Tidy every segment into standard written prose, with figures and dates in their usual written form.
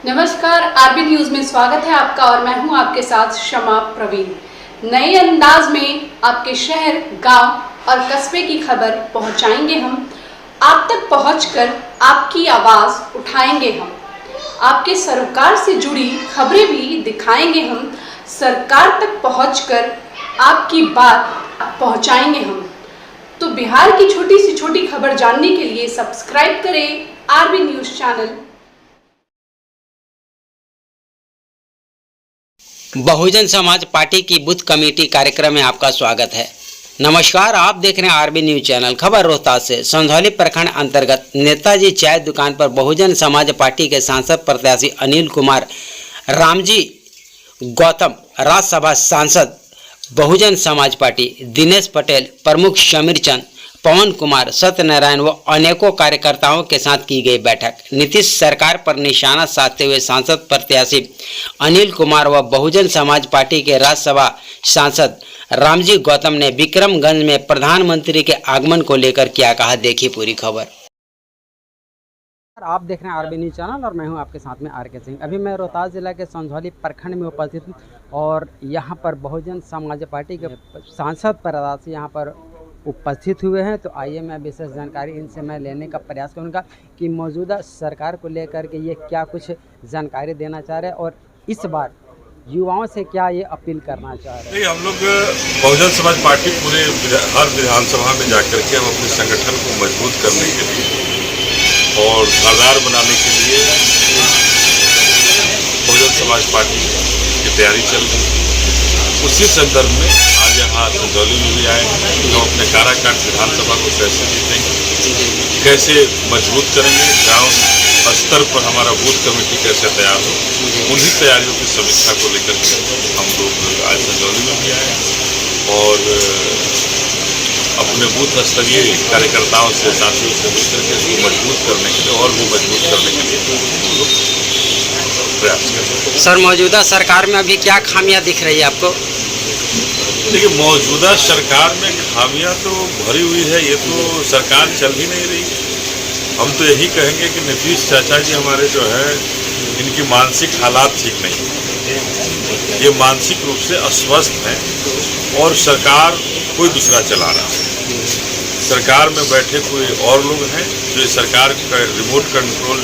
नमस्कार, RB news में स्वागत है आपका और मैं हूं आपके साथ शमा प्रवीण। नए अंदाज में आपके शहर, गांव और कस्बे की खबर पहुंचाएंगे हम। आप तक पहुंचकर आपकी आवाज उठाएंगे हम। आपके सरोकार से जुड़ी खबरें भी दिखाएंगे हम। सरकार तक पहुंचकर आपकी बात पहुंचाएंगे हम। तो बिहार की छोटी से छोटी खबर जानने के लिए सब्सक्राइब करें RB news channel. Bahujan Samaj party की बूथ कमेटी कार्यक्रम में आपका स्वागत है। नमस्कार, आप देख रहे हैं आरबी न्यूज चैनल। खबर रोहतास से। संधौली प्रखंड अंतर्गत नेताजी चाय दुकान पर बहुजन समाज पार्टी के सांसद प्रत्याशी अनिल कुमार, रामजी गौतम, राज्यसभा सांसद बहुजन समाज पार्टी दिनेश पटेल, प्रमुख समीर चंद, पवन कुमार, सत्यनारायण व अनेकों कार्यकर्ताओं के साथ की गई बैठक। नीतीश सरकार पर निशाना साधते हुए सांसद प्रत्याशी अनिल कुमार व बहुजन समाज पार्टी के राज्यसभा सांसद रामजी गौतम ने विक्रमगंज में प्रधानमंत्री के आगमन को लेकर क्या कहा, देखिए पूरी खबर। आप देख रहे हैं आरबी न्यूज चैनल और मैं हूं आपके साथ में आर.के. सिंह। अभी मैं रोहतास जिला के संधौली प्रखंड में उपस्थित हूं और यहां पर बहुजन समाज पार्टी के सांसद प्रत्याशी यहां पर उपस्थित हुए हैं। तो आइए मैं विशेष जानकारी इनसे मैं लेने का प्रयास करूंगा कि मौजूदा सरकार को लेकर के ये क्या कुछ जानकारी देना चाह रहे हैं और इस बार युवाओं से क्या ये अपील करना चाह रहे हैं। हम लोग बहुजन समाज पार्टी पूरे हर विधानसभा में जाकर के हम अपने संगठन को मजबूत करने के लिए और धारदार बनाने के लिए बहुजन समाज पार्टी की तैयारी चल रही है। उसी संदर्भ में आज यहाँ संधौली में भी आए हैं। हम अपने काराकाट विधानसभा को कैसे जीतेंगे, कैसे मजबूत करेंगे, गांव स्तर पर हमारा बूथ कमेटी कैसे तैयार हो, उन्हीं तैयारियों की समीक्षा को लेकर हम लोग आज संधौली में भी आए हैं और अपने बूथ स्तरीय कार्यकर्ताओं से, साथियों से मिलकर के इसको मजबूत करने के लिए और भी मजबूत करने के लिए हम लोग प्रयास करें। सर, मौजूदा सरकार में अभी क्या खामियां दिख रही है आपको? देखिए, मौजूदा सरकार में खामियां तो भरी हुई है। ये तो सरकार चल ही नहीं रही है। हम तो यही कहेंगे कि नीतीश चाचा जी हमारे जो है, इनकी मानसिक हालात ठीक नहीं है। ये मानसिक रूप से अस्वस्थ हैं और सरकार कोई दूसरा चला रहा है। सरकार में बैठे कोई और लोग हैं जो सरकार का रिमोट कंट्रोल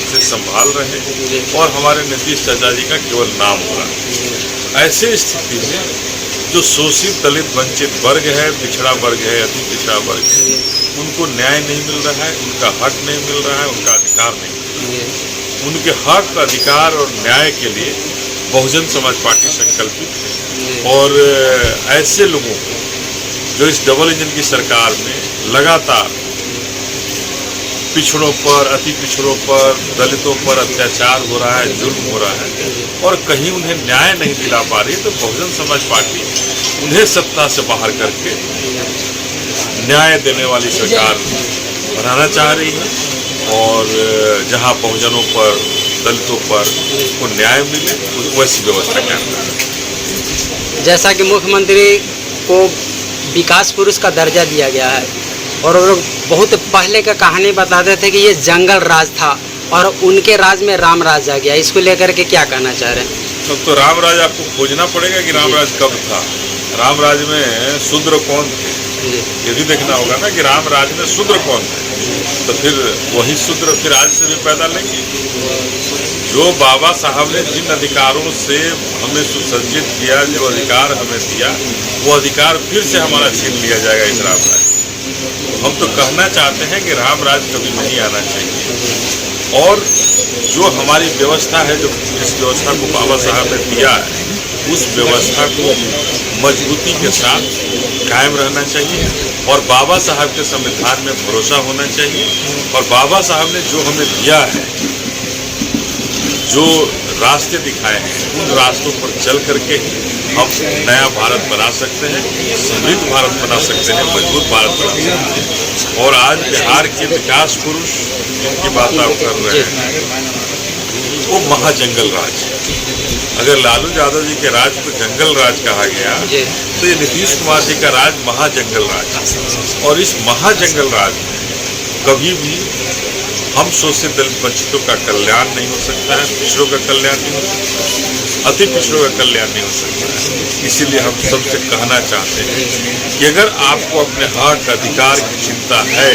से संभाल रहे हैं और हमारे नीतीश चाचा जी का केवल नाम हो रहा है। ऐसे स्थिति में जो शोषित, दलित, वंचित वर्ग है, पिछड़ा वर्ग है, अति पिछड़ा वर्ग है, उनको न्याय नहीं मिल रहा है, उनका हक नहीं मिल रहा है, उनका अधिकार नहीं मिल रहा है। उनके हक, अधिकार और न्याय के लिए बहुजन समाज पार्टी संकल्पित है और ऐसे लोगों को जो इस डबल इंजन की सरकार में लगातार पिछड़ों पर, अति पिछड़ों पर, दलितों पर अत्याचार हो रहा है, जुल्म हो रहा है और कहीं उन्हें न्याय नहीं दिला पा रही, तो बहुजन समाज पार्टी उन्हें सत्ता से बाहर करके न्याय देने वाली सरकार बनाना चाह रही है और जहां बहुजनों पर, दलितों पर को न्याय मिले वैसी व्यवस्था करना है। जैसा कि मुख्यमंत्री को विकास पुरुष का दर्जा दिया गया है और वो बहुत पहले का कहानी बताते थे कि ये जंगल राज था और उनके राज में राम राज आ गया। इसको लेकर के क्या कहना चाह रहे हैं? तो राम राज आपको खोजना पड़ेगा कि राम राज कब था। राम राज में शूद्र कौन थे, ये भी देखना होगा ना कि राम राज में शूद्र कौन थे। तो फिर वही शूद्र फिर आज से भी पैदा लेंगे। जो बाबा साहब ने जिन अधिकारों से हमें सुसज्जित किया, जो अधिकार हमें दिया, वो अधिकार फिर से हमारा छीन लिया जाएगा इस राम राज। हम तो कहना चाहते हैं कि राम राज कभी नहीं आना चाहिए और जो हमारी व्यवस्था है, जो जिस व्यवस्था को बाबा साहब ने दिया है, उस व्यवस्था को मजबूती के साथ कायम रहना चाहिए और बाबा साहब के संविधान में भरोसा होना चाहिए और बाबा साहब ने जो हमें दिया है, जो रास्ते दिखाए हैं, उन रास्तों पर चल करके हम नया भारत बना सकते हैं, समृद्ध भारत बना सकते हैं, मजबूत भारत बना सकते हैं। और आज बिहार के विकास पुरुष जिनकी बात आप कर रहे हैं, वो महाजंगल राज है। अगर लालू यादव जी के राज को जंगल राज कहा गया तो ये नीतीश कुमार जी का राज महाजंगल राज है। और इस महाजंगल राज में कभी भी हम शोषित दलित वंचितों का कल्याण नहीं हो सकता है, पिछड़ों का कल्याण नहीं हो सकता है, अति पिछड़ों का कल्याण नहीं हो सकता है। इसीलिए हम सबसे कहना चाहते हैं कि अगर आपको अपने हक अधिकार की चिंता है,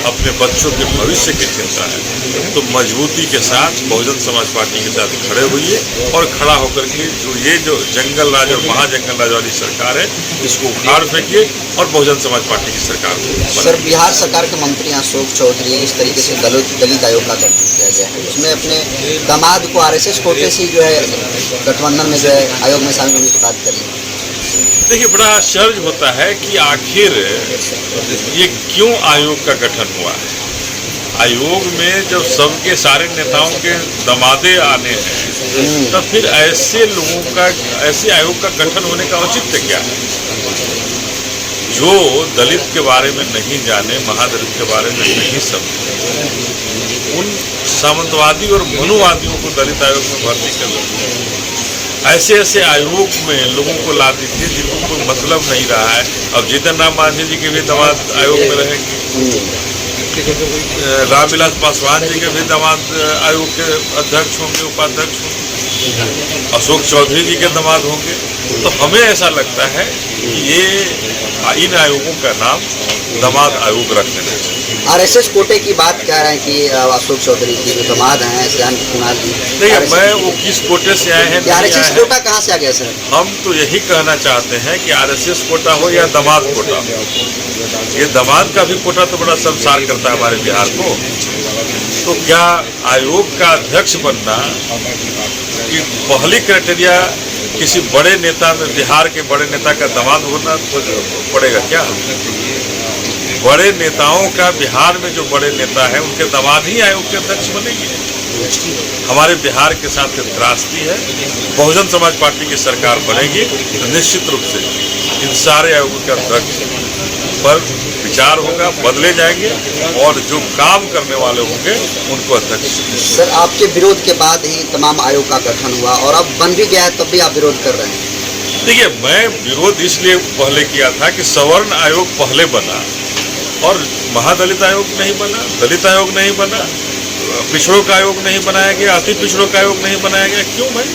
अपने बच्चों के भविष्य की चिंता है, तो मजबूती के साथ बहुजन समाज पार्टी के साथ खड़े होइए और खड़ा होकर के जो जंगल राज और महाजंगल राज वाली सरकार है इसको उखाड़ फेंकिए और बहुजन समाज पार्टी की सरकार को। सर, बिहार सरकार के मंत्री अशोक चौधरी इस तरीके से दलित आयोग का गठन किया गया है, उसमें अपने दामाद को आरएसएस कोटे से जो है गठबंधन में जो है आयोग में शामिल होने की बात करी। देखिए, बड़ा आश्चर्य होता है कि आखिर ये क्यों आयोग का गठन हुआ है। आयोग में जब सबके सारे नेताओं के दमादे आने हैं तब फिर ऐसे आयोग का गठन होने का औचित्य क्या है। जो दलित के बारे में नहीं जाने, महादलित के बारे में नहीं समझे, उन सामंतवादी और मनुवादियों को दलित आयोग में भर्ती कर दीजिए। ऐसे आयोग में लोगों को ला दीजिए जिनको कोई मतलब नहीं रहा है। अब जीतन राम मांझी जी के भी दामाद आयोग में रहेंगे, रामविलास पासवान जी के भी दामाद आयोग के अध्यक्ष होंगे, उपाध्यक्ष होंगे, अशोक चौधरी जी के दामाद होंगे। तो हमें ऐसा लगता है कि इन आयोगों का नाम दामाद आयोग रख देना चाहिए। आरएसएस कोटे की बात कह रहे हैं कि अशोक चौधरी जी जो दामाद हैं श्याम कुमार जी, नहीं, मैं वो किस कोटे से आए हैं, आरएसएस कोटा कहाँ से आ गया सर? हम तो यही कहना चाहते हैं कि आरएसएस कोटा हो या दामाद कोटा हो, ये दामाद का भी कोटा तो बड़ा संसार करता है हमारे बिहार को। तो क्या आयोग का अध्यक्ष बनना कि पहली क्राइटेरिया किसी बड़े नेता में, बिहार के बड़े नेता का दामाद होना पड़ेगा क्या? बड़े नेताओं का, बिहार में जो बड़े नेता है उनके दामाद ही आयोग के अध्यक्ष बनेंगे। हमारे बिहार के साथ त्रासदी है। बहुजन समाज पार्टी की सरकार बनेगी तो निश्चित रूप से इन सारे आयोगों के अध्यक्ष पर विचार होगा, बदले जाएंगे और जो काम करने वाले होंगे उनको अध्यक्ष। सर, आपके विरोध के बाद ही तमाम आयोग का गठन हुआ और अब बन भी गया है, तब भी आप विरोध कर रहे हैं। देखिए, मैं विरोध इसलिए पहले किया था कि सवर्ण आयोग पहले बना और महादलित आयोग नहीं बना, दलित आयोग नहीं बना, पिछड़ों का आयोग नहीं बनाया गया, अति पिछड़ों का आयोग नहीं बनाया गया। क्यों भाई?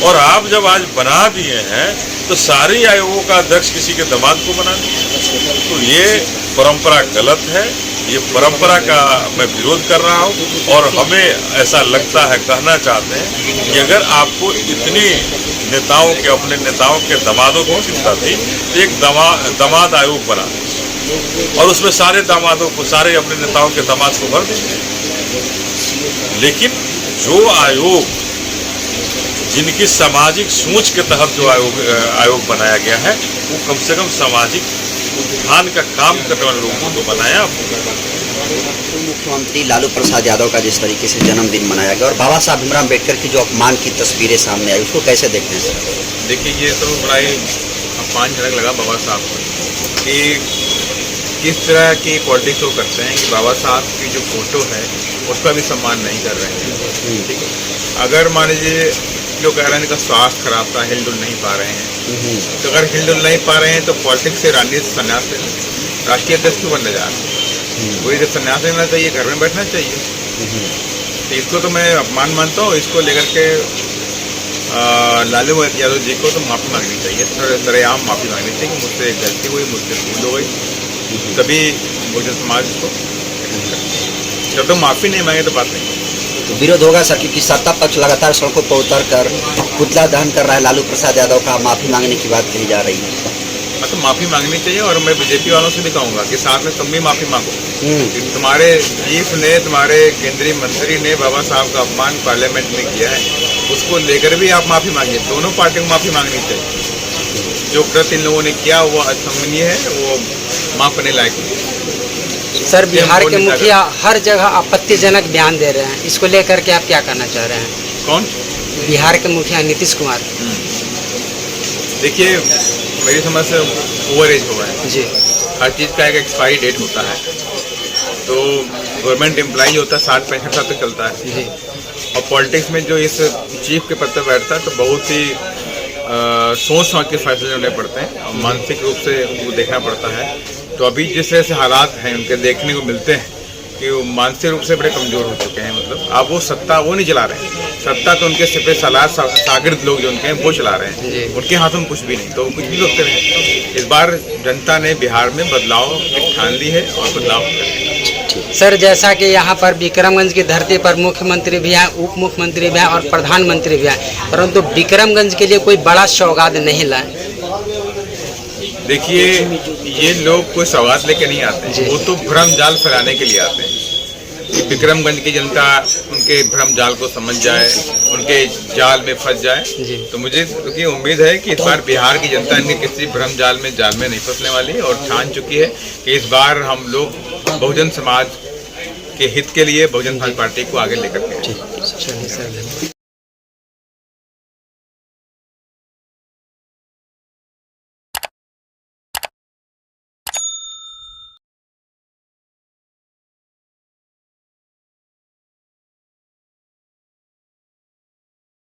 और आप जब आज बना दिए हैं तो सारे आयोगों का अध्यक्ष किसी के दामाद को बना दिया, तो ये परंपरा गलत है। ये परंपरा का मैं विरोध कर रहा हूँ और हमें ऐसा लगता है, कहना चाहते हैं कि अगर आपको इतनी नेताओं के, अपने नेताओं के दामादों की चिंता थी तो एक दामाद आयोग बना और उसमें सारे दामादों को, सारे अपने नेताओं के दामाद को भर दीजिए। लेकिन जो आयोग, जिनकी सामाजिक सोच के तहत जो आयोग बनाया गया है, वो कम से कम सामाजिक उत्थान का काम करने वाले लोगों को बनाया। मुख्यमंत्री लालू प्रसाद यादव का जिस तरीके से जन्मदिन मनाया गया और बाबा साहब भीमराव अम्बेडकर की जो अपमान की तस्वीरें सामने आई, उसको कैसे देखते हैं सर? देखिए, ये तो बड़ा ही अपमानजनक लगा बाबा साहब को कि किस तरह की पॉलिटिक्स वो करते हैं कि बाबा साहब की जो फोटो है उसका भी सम्मान नहीं कर रहे हैं। ठीक है, अगर मान लीजिए जो कह रहे हैं इनका स्वास्थ्य खराब था, हिलडुल नहीं पा रहे हैं, तो अगर हिलडुल नहीं पा रहे हैं तो पॉलिटिक्स से राजनीति संन्यास लेना, राष्ट्रीय अध्यक्ष क्यों बनने जा रहे हैं? कोई जब संन्यास लेना चाहिए, घर में बैठना चाहिए। तो इसको तो मैं अपमान मानता हूँ। इसको लेकर के लालू यादव जी को तो माफ़ी मांगनी चाहिए, सरेआम माफ़ी मांगनी चाहिए कि मुझसे गलती हुई, मुझसे भूल हो गई, तभी बहुजन समाज को। जब तक माफ़ी नहीं मांगे तो बात नहीं। तो विरोध होगा सर, क्योंकि सत्ता पक्ष लगातार सड़कों पर उतर कर पुतला दहन कर रहा है, लालू प्रसाद यादव का माफ़ी मांगने की बात कही जा रही है। तो माफ़ी मांगनी चाहिए और मैं बीजेपी वालों से भी कहूँगा कि साथ में तुम भी माफ़ी मांगो। तुम्हारे चीफ ने, तुम्हारे केंद्रीय मंत्री ने बाबा साहब का अपमान पार्लियामेंट में किया है, उसको लेकर भी आप माफ़ी मांगिए। दोनों पार्टियों को माफ़ी मांगनी चाहिए। जो कृत्य इन लोगों ने किया वो असम्मानीय है, वो माफ़ करने लायक नहीं। सर, बिहार के मुखिया हर जगह आपत्तिजनक बयान दे रहे हैं, इसको लेकर के आप क्या करना चाह रहे हैं? कौन? बिहार के मुखिया नीतीश कुमार। देखिए, मेरी समझ से ओवर एज हुआ है जी। हर चीज़ का एक एक्सपायरी डेट होता है। तो गवर्नमेंट एम्प्लॉई होता है 60-65 साल तक चलता है जी। और पॉलिटिक्स में जो इस चीफ के पद पर बैठता है तो बहुत ही सोच समझ के फैसले लेने पड़ते हैं और मानसिक रूप से वो देखना पड़ता है। तो अभी जिस तरह से हालात हैं उनके देखने को मिलते हैं, कि वो मानसिक रूप से बड़े कमज़ोर हो चुके हैं। मतलब अब वो सत्ता वो नहीं चला रहे हैं, सत्ता तो उनके सिपे सलार शागिर्द लोग जो उनके हैं वो चला रहे हैं, उनके हाथों में कुछ भी नहीं, तो वो कुछ भी करते रहे। इस बार जनता ने बिहार में बदलाव की ठान ली है और बदलाव करेंगे। सर, जैसा कि यहाँ पर विक्रमगंज की धरती पर मुख्यमंत्री भी हैं, उप मुख्यमंत्री भी हैं और प्रधानमंत्री भी हैं, परंतु विक्रमगंज के लिए कोई बड़ा सौगात नहीं लाए। देखिए, ये लोग कोई सौगात लेके नहीं आते हैं, वो तो भ्रम जाल फैलाने के लिए आते हैं कि विक्रमगंज की जनता उनके भ्रम जाल को समझ जाए, उनके जाल में फंस जाए। तो मुझे क्योंकि उम्मीद है कि इस बार बिहार की जनता इनके किसी भ्रम जाल में नहीं फंसने वाली है और ठान चुकी है कि इस बार हम लोग बहुजन समाज के हित के लिए बहुजन समाज पार्टी को आगे लेकर के